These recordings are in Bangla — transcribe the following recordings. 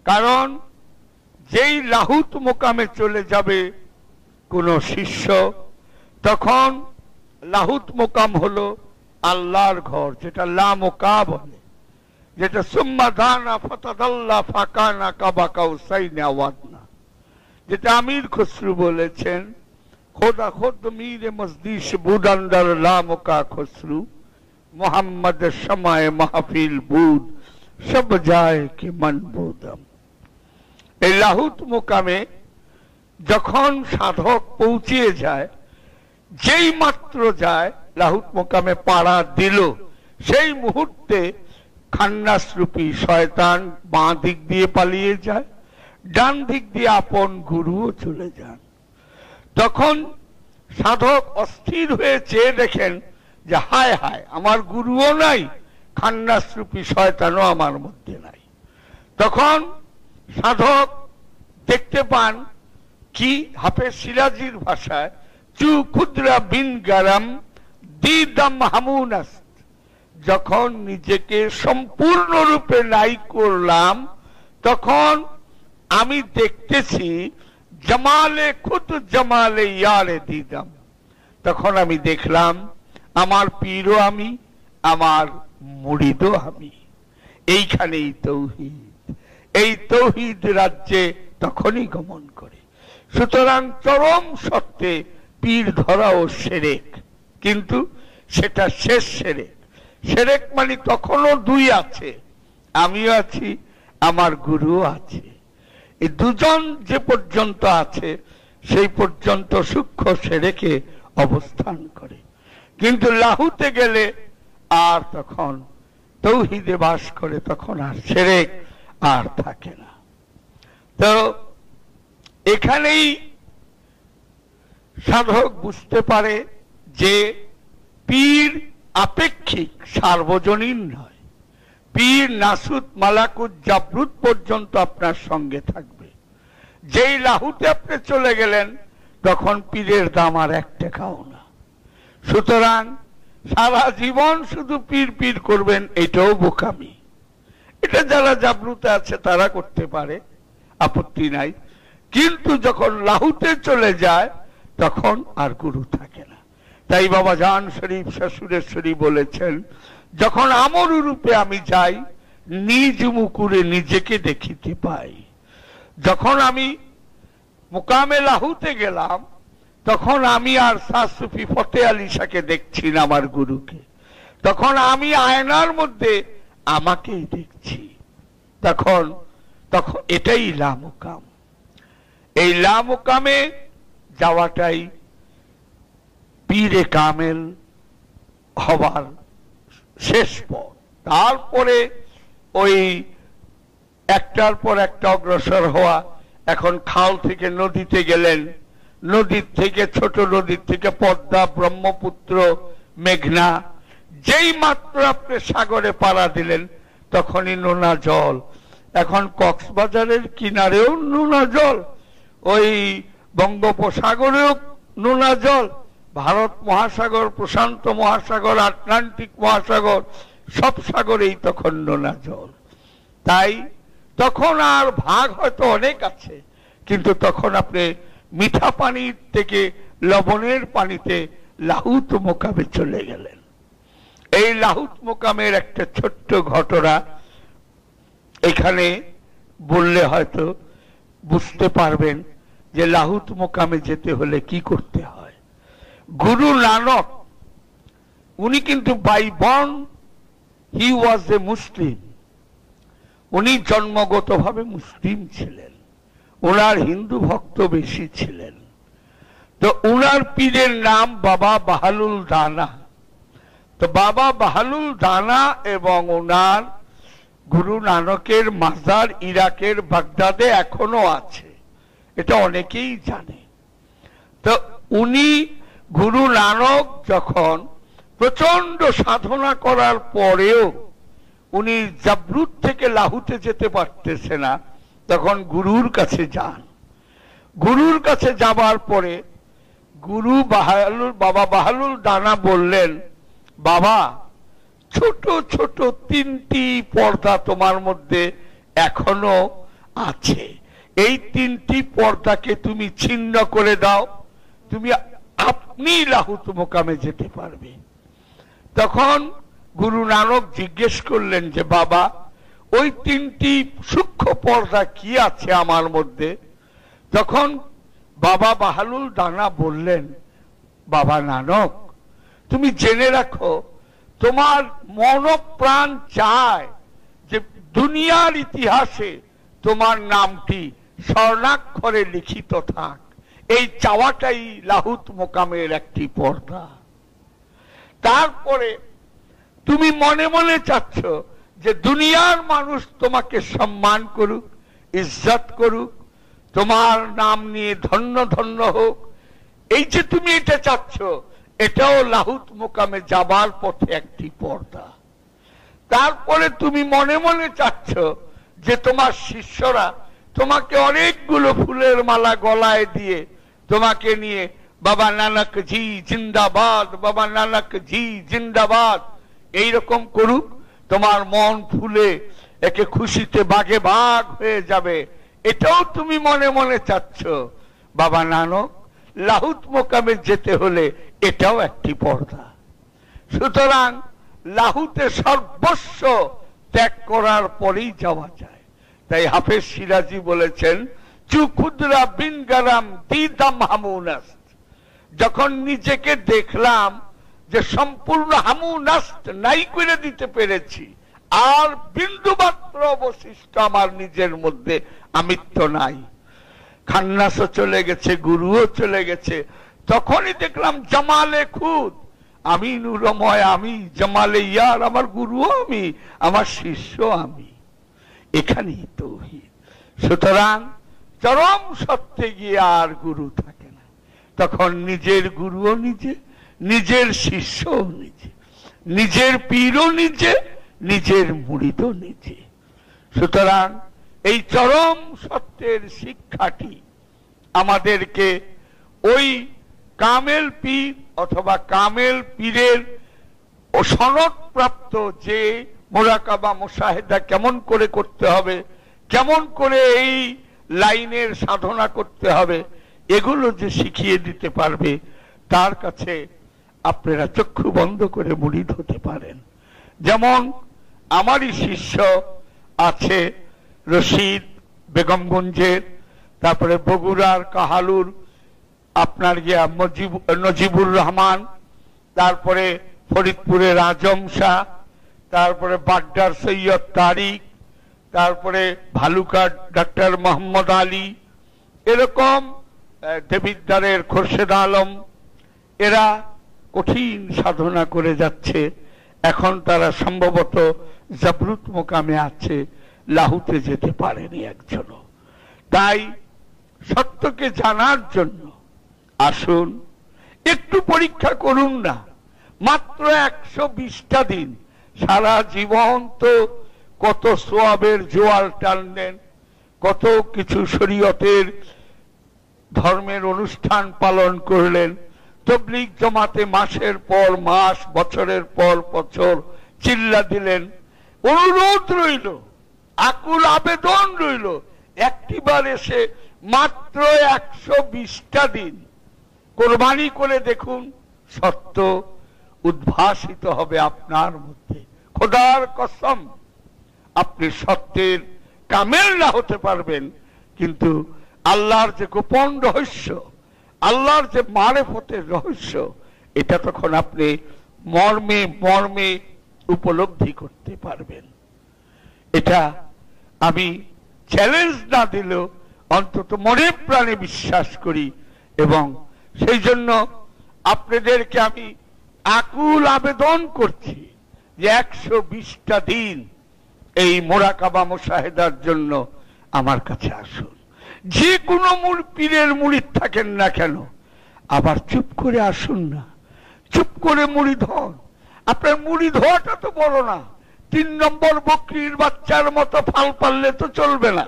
কারণ যেই লাহুত মোকামে চলে যাবে কোন শিষ্য, তখন লাহুত মোকাম হলো আল্লাহর ঘর, যেটা লা মোকা বলে, যেটা সুম্মা দানা ফাতাদাল্লা ফাকানা কাবা কাউসাইনা ওয়াদনা, যেটা আমির খসরু বলেছেন, খোদা খুদ মীরে মজদিশ বুদান্দার লা মোকা খসরু, মোহাম্মদ শমায়ে মাহফিল বুদ সব যায় কি মন বুদম। এই লাহুত মোকামে যখন সাধক পৌঁছিয়ে যায়, যেই মাত্র যায় লাহুত মোকামে পাড়া দিল, সেই মুহূর্তে খান্নাস রূপী শয়তান বাঁ দিক দিয়ে পালিয়ে যায়, ডান দিক দিয়ে আপন গুরুও চলে যান। তখন সাধক অস্থির হয়ে চেয়ে দেখেন যে হায় হায়, আমার গুরুও নাই, খান্নাস রূপী শয়তানও আমার মধ্যে নাই। তখন সাধক দেখতে পান কি, হাফেজ সিরাজির ভাষায়, চু খুদরা বিন গারাম দিদাম হামুনাস, যখন নিজেকে সম্পূর্ণরূপে নাই করলাম, তখন আমি দেখতেছি জামালে খুদ জামালে ইয়ারে দিদাম। তখন আমি দেখলাম আমার পীরও আমি, আমার মুরিদও আমি। এইখানেই তৌহিদ, এই তৌহিদ রাজ্যে তখনই গমন করে। সুতরাং চরম সত্যে পীর ধরাও শিরক, কিন্তু সেটা শেষ শিরক। শিরক মানে তখনও দুই আছে, আমিও আছি, আমার গুরুও আছে। এই দুজন যে পর্যন্ত আছে সেই পর্যন্ত সূক্ষ্ম শিরকে অবস্থান করে, কিন্তু লাহুতে গেলে আর তখন তৌহিদে বাস করে, তখন আর শিরক আর থাকে না। তো এখানেই সাধক বুঝতে পারে যে পীর আপেক্ষিক, সার্বজনীন নয়। পীর নাসুত মালাকুত জাবরুত পর্যন্ত আপনার সঙ্গে থাকবে। যেই লাহুতে আপনি চলে গেলেন, তখন পীরের দাম আর এক টাকাও না। সুতরাং সারা জীবন শুধু পীর পীর করবেন, এটাও বোকামি। এটা যারা জাবরুতে আছে তারা করতে পারে, আপত্তি নাই। কিন্তু যখন লাহুতে চলে যায়, তখন আর গুরু থাকে না। তাই বাবা জান শরীফ শ্বশুরেশ্বরী বলেছেন, যখন আমর রূপে আমি যাই, নিজ মুকুরে নিজেকে দেখিতে পাই। যখন আমি মুকামে লাহুতে গেলাম, তখন আমি আর শাহ সুফি ফতে আলী শাহকে দেখছি না, আমার গুরুকে। তখন আমি আয়নার মধ্যে আমাকেই দেখছি। তখন এটাই লামুকাম। এই লামুকামে যাওয়াটাই পীরে কামেল হবার শেষ পথ। তারপরে ওই একটার পর একটা অগ্রসর হওয়া। এখন খাল থেকে নদীতে গেলেন, নদীর থেকে ছোট নদীর থেকে পদ্মা, ব্রহ্মপুত্র, মেঘনা। যেই মাত্র আপনি সাগরে পাড়া দিলেন, তখনই নোনা জল। এখন কক্সবাজারের কিনারেও নোনা জল, ওই বঙ্গোপসাগরেও নোনা জল, ভারত মহাসাগর, প্রশান্ত মহাসাগর, আটলান্টিক মহাসাগর, সব সাগরেই তখন নোনা জল। তাই তখন আর ভাগ হয়তো অনেক আছে, কিন্তু তখন আপনি মিঠা পানির থেকে লবণের পানিতে লাহুত মোকামে চলে গেলেন। এই লাহুত মোকামের একটা ছোট্ট ঘটনা এখানে বললে হয়তো বুঝতে পারবেন যে লাহুত মোকামে যেতে হলে কি করতে হয়। গুরু নানক, উনি কিন্তু বাই বর্ন হি ওয়াজ এ মুসলিম। উনি জন্মগতভাবে মুসলিম ছিলেন, ওনার হিন্দু ভক্ত বেশি ছিলেন। তো উনার পীরের নাম বাবা বাহালুল দানা। তো বাবা বাহালুল দানা এবং ওনার গুরু নানকের মাজার ইরাকের বাগদাদে এখনো আছে, এটা অনেকেই জানে। তো উনি গুরু নানক যখন প্রচন্ড সাধনা করার পরেও উনি জাবরুত থেকে লাহুতে যেতে পারতেছে না, তখন গুরুর কাছে যান। গুরুর কাছে যাবার পরে গুরু বাবা বাহালুল দানা বললেন, বাবা ছোট ছোট 3টি পর্দা তোমার মধ্যে এখনো আছে। এই তিনটি পর্দাকে তুমি ছিন্ন করে দাও, তুমি আপনি লাহুত মোকামে যেতে পারবে। তখন গুরু নানক জিজ্ঞেস করলেন যে বাবা, ওই তিনটি সূক্ষ্ম পর্দা কি আছে আমার মধ্যে? তখন বাবা বাহালুল দানা বললেন, বাবা নানক, তুমি জেনে রাখো, তোমার মনপ্রাণ চায় যে দুনিয়ার ইতিহাসে তোমার নামটি স্বর্ণাক্ষরে লিখিত থাক। এই চাওয়াটাই লাহুত মোকামের একটি পর্দা। তারপরে তুমি মনে মনে চাচ্ছ যে দুনিয়ার মানুষ তোমাকে সম্মান করুক, ইজ্জত করুক, তোমার নাম নিয়ে ধন্য ধন্য হোক। এই যে তুমি এটা চাচ্ছ, এটাও লাহুত মোকামে যাবার পথে একটি পর্দা। তারপরে তুমি মনে মনে চাচ্ছ যে তোমার শিষ্যরা তোমাকে অনেকগুলো ফুলের মালা গলায় দিয়ে তোমাকে নিয়ে বাবা নানক জি জিন্দাবাদ, বাবা নানক জি জিন্দাবাদ এইরকম করুক, তোমার মন ফুলে একে খুশিতে বাগে বাগ হয়ে যাবে। এটাও তুমি মনে মনে চাচ্ছ। বাবা নানক, লাহুত মোকামে যেতে হলে এটাও একটি পর্দা। সুতরাং লাহুতে সর্বস্ব ত্যাগ করার পরেই যাওয়া যায়। তাই হাফেজ সিরাজি বলেছেন, চুখুদরা বিন গারাম দিদাম হামুনাস্ত। যখন নিজেকে দেখলাম যে সম্পূর্ণ হামুনাস্ত নাই করে দিতে পেরেছি, আর বিন্দু মাত্র অবশিষ্ট আমার নিজের মধ্যে আমিত্ব নাই, খান্নাসও চলে গেছে, গুরুও চলে গেছে, তখনই দেখলাম জামালে খুদ, আমি নূরময়, আমি জামালে ইয়ার, আমার গুরুও আমি, আমার শিষ্য আমি। এখানেই তাওহীদ। সুতরাং চরম সত্যে গিয়ে আর গুরু থাকে না, তখন নিজের গুরুও নিজে, নিজের শিষ্যও নিজে, নিজের পীরও নিজে, নিজের মুরিদও নিজে। সুতরাং এই চরম সত্যের শিক্ষাটি আমাদেরকে ওই কামেল পীর অথবা কামেল পীরের সনদ প্রাপ্ত যে মুরাকাবা মুশাহেদা কেমন করে করতে হবে, কেমন করে এই লাইনের সাধনা করতে হবে, এগুলো যে শিখিয়ে দিতে পারবে, তার কাছে আপনারা চক্ষু বন্ধ করে মুরিদ হতে পারেন। যেমন আমারই শিষ্য আছে রশিদ বেগমগঞ্জের, তারপরে বগুড়ার কাহালুর আপনার গিয়া নজিবুর রহমান, তারপরে ফরিদপুরের আজম শাহ, তারপরে বাড্ডার সৈয়দ তারিক, তারপরে ভালুকার ডাক্তার মোহাম্মদ আলী, এরকম দেবিদ্বারের খোরশেদ আলম, এরা কঠিন সাধনা করে যাচ্ছে। এখন তারা সম্ভবত জাবরুত মোকামে আছে, লাহুতে যেতে পারেনি একজনও। তাই সত্যকে জানার জন্য আসুন, একটু পরীক্ষা করুন না, মাত্র 120টা দিন। সারা জীবন তো কত সোয়াবের জোয়ার টানলেন, কত কিছু শরীয়তের ধর্মের অনুষ্ঠান পালন করলেন, তবলিগ জমাতে মাসের পর মাস, বছরের পর বছর চিল্লা দিলেন, অনুরোধ রইল, আকুল আবেদন রইল, একটিবার এসে মাত্র 120টা দিন কোরবানি করে দেখুন, সত্য উদ্ভাসিত হবে আপনার মধ্যে। খোদার কসম, আপনি সত্যের কামেল না হতে পারবেন, কিন্তু আল্লাহর যে গোপন রহস্য, আল্লাহর যে মারেফতের রহস্য, এটা তখন আপনি মর্মে মর্মে উপলব্ধি করতে পারবেন। এটা আমি চ্যালেঞ্জ না দিলেও অন্তত মনে প্রাণে বিশ্বাস করি, এবং সেই জন্য আপনাদেরকে আমি আকুল আবেদন করছি যে 120টা দিন এই মুরাকাবা মুশাহেদার জন্য আমার কাছে আসুন। যে কোনো পীরের মুরিদ থাকেন না কেন, আবার চুপ করে আসুন না, চুপ করে মুরিদ হন। আপনার মুরিদ হওয়াটা তো বড় না, 3 নম্বর বকরির বাচ্চার মতো ফাল পারলে তো চলবে না।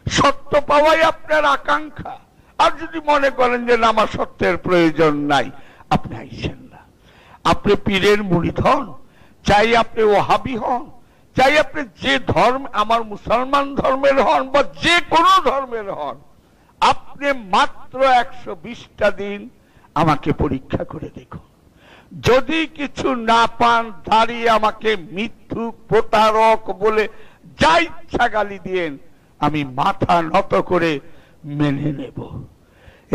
সত্য পাওয়াই আপনার আকাঙ্ক্ষা। আর যদি মনে করেন যে না, আমার সত্যের প্রয়োজন নাই, আপনি আইসেন না। আপনি পীরের মুরিদ হন, চাই আপনি ওহাবি হন, চাই আপনি যে ধর্ম, আমার মুসলমান ধর্মের হন বা যে কোনো ধর্মের হন, আপনি মাত্র 120টা দিন আমাকে পরীক্ষা করে দেখুন। যদি কিছু না পান, দাঁড়িয়ে আমাকে মিথ্যুক, প্রতারক বলে যা ইচ্ছা গালি দিয়েন, আমি মাথা নত করে মেনে নেব।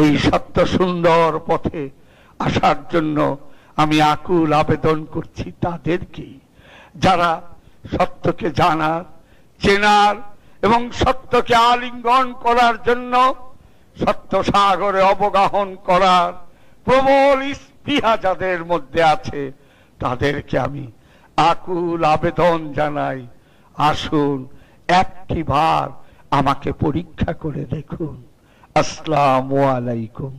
এই সত্য সুন্দর পথে আসার জন্য আমি আকুল আবেদন করছি তাদেরকে, যারা সত্যকে জানার, চেনার এবং সত্যকে আলিঙ্গন করার জন্য, সত্য সাগরে অবগাহন করার প্রবল স্পৃহা যাদের মধ্যে আছে, তাদেরকে আমি আকুল আবেদন জানাই, আসুন একটিবার আমাকে পরীক্ষা করে দেখুন। আসসালামু আলাইকুম।